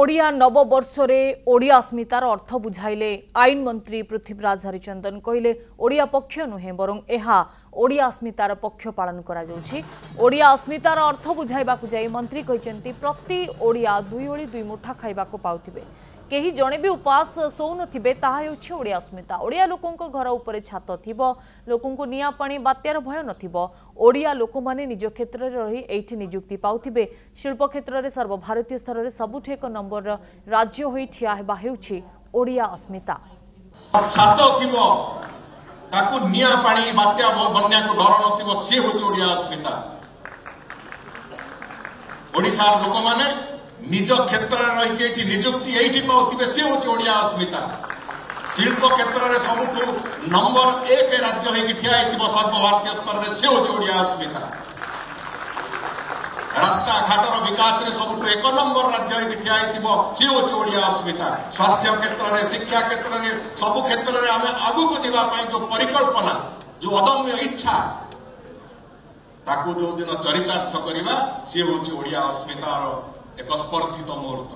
ओडिया नववर्ष ओडिया अस्मितार अर्थ बुझाइले आईन मंत्री पृथ्वीराज हरिचंदन कहले ओडिया पक्ष नुहे बरं एहा ओडिया अस्मितार पक्ष पालन करा जाउछि। ओडिया अस्मितार अर्थ बुझाइबा जाई मंत्री कहते प्रति ओडिया दुई ओली दुई मुठा खाइबा पाउथिबे, केही जणे भी उपवास सोउ नथिबे, ताहा हेउछि ओडिया अस्मिता। ओडिया लोकंको घर उपरे छात थिबो, लोकंको निया पानी बात्यार भय नथिबो, ओडिया लोक माने निज क्षेत्र रे रही एठी नियुक्ति पाउथिबे। शिल्प क्षेत्र रे सर्वभारतीय स्तर रे सबुठ एक नंबर राज्य होई ठिया हेबा हेउछि ओडिया अस्मिता। छात थिबो ताकू निया पानी बात्या बन्या को डर नथिबो, से होछि ओडिया अस्मिता। ओडिसा लोक माने निज क्षेत्र रही निजुक्ति ये पाते सी हूँ ओडिया अस्मिता। शिल्प क्षेत्र में सबुठ नंबर 1 राज्य होगी ठिया सर्वभारतीय स्तर में सी हूँ ओडिया अस्मिता। रास्ता घाटर विकास में सबुठ 1 नंबर राज्य होगी ठिया सी हूँ ओडिया अस्मिता। स्वास्थ्य क्षेत्र में, शिक्षा क्षेत्र में, सबु क्षेत्र में आम आगू को जावाई जो परिकल्पना, जो अदम्य इच्छा ताकू जो दिन चरितार्थ करवा सी हूँ ओडिया अस्मितार एक स्पर्धित मुहूर्त।